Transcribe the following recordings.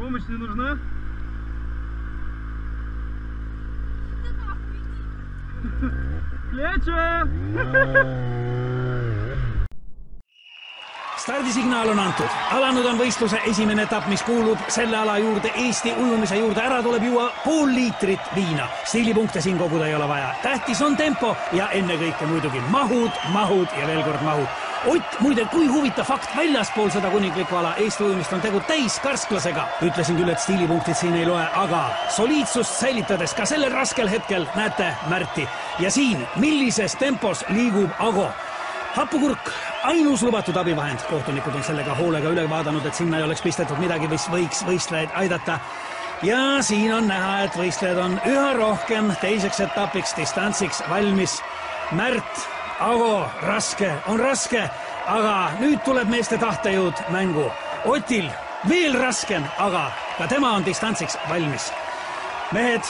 Помощь не нужна? Klečo! Stardisignaal on antud. Alanud on võistluse esimene etapp, mis kuulub selle ala juurde, Eesti ujumise juurde. Ära tuleb juua pool liitrit viina. Stiilipunkte siin koguda ei ole vaja. Tähtis on tempo ja ennekõike muidugi mahud ja veel kord mahud. Ott, muide, kui huvitav fakt, väljaspool seda kuninglikku ala Eesti ujumist on tegu täis karsklasega. Ütlesin küll, et stiilipunktid siin ei loe, aga soliidsust säilitades ka sellel raskel hetkel näete Märti. Ja siin, millises tempos liigub Ago. Happukurk, ainus lubatud abivahend. Kohtunikud on sellega hoolega üle vaadanud, et sinna ei oleks pistetud midagi, mis võiks võistlejaid aidata. Ja siin on näha, et võistlejad on üha rohkem teiseks etapiks, distantsiks valmis. Märt, Ago, raske, aga nüüd tuleb meeste tahtejõud mängu. Otil veel raskem, aga ka tema on distantsiks valmis. Mehed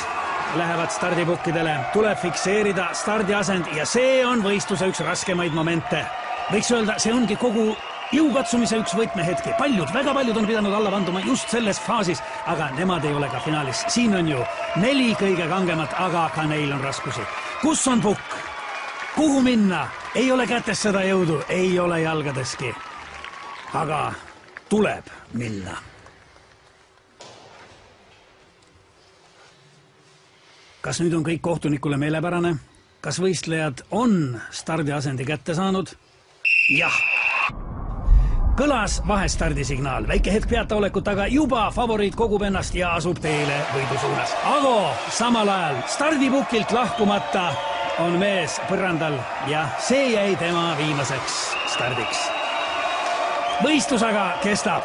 lähevad stardipukkidele, tuleb fikseerida stardiasend ja see on võistluse üks raskemaid momente. Võiks öelda, see ongi kogu jõukatsumise üks võtmehetki. Väga paljud on pidanud alla vanduma just selles faasis, aga nemad ei ole ka finaalis. Siin on ju 4 kõige kangemat, aga ka neil on raskusi. Kus on pukk? Kuhu minna? Ei ole kätes seda jõudu, ei ole jalgadeski. Aga tuleb minna. Kas nüüd on kõik kohtunikule meelepärane? Kas võistlejad on stardiasendi kätte saanud? Jah. Kõlas vahestardisignaal. Väike hetk peataolekut, aga juba favoriit kogub ennast ja asub teele võidu suunas. Ago samal ajal stardipukilt lahkumata on mees põrandal ja see jäi tema viimaseks stardiks. Võistlus aga kestab.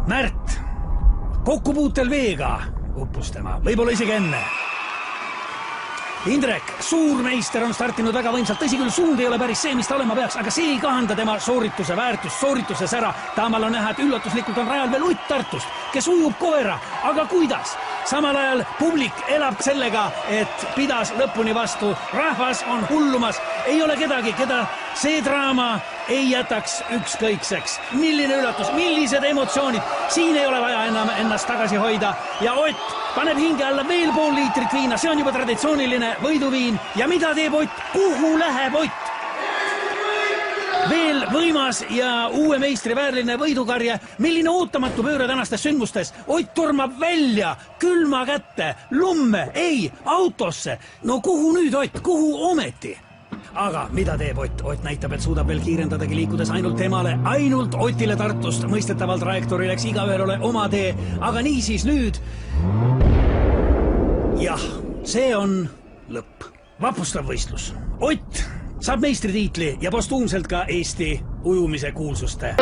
Märt, kokkupuutel veega uppus tema, võib-olla isegi enne. Indrek, suurmeister on startinud väga võimsalt, tõsi küll, suund ei ole päris see, mis ta olema peaks, aga see ei kahanda tema soorituse väärtust, soorituses ära. Taamal on näha, et üllatuslikult on rajal veel Ott Tartust, kes ujub koera, aga kuidas? Samal ajal publik elab sellega, et pidas lõpuni vastu. Rahvas on hullumas, ei ole kedagi, keda see draama ei jätaks ükskõikseks. Milline üllatus, millised emotsioonid, siin ei ole vaja enam ennast tagasi hoida ja Ott paneb hinge alla veel pool liitrit viina, see on juba traditsiooniline võiduviin ja mida teeb Ott, kuhu läheb Ott? Veel võimas ja uue meistri väärline võidukarje, milline ootamatu pööre tänastes sündmustes. Ott tormab välja, külma kätte, lumme, ei, autosse. No kuhu nüüd Ott, kuhu ometi? Aga mida teeb Ott? Ott näitab, et suudab veel kiirendadagi liikudes ainult temale, ainult Otile Tartust. Mõistetavalt trajektoori läks igaühel ole oma tee, aga niisiis nüüd. Jah, see on lõpp. Vapustav võistlus. Ott saab meistritiitli ja postuumselt ka Eesti ujumise kuulsuste.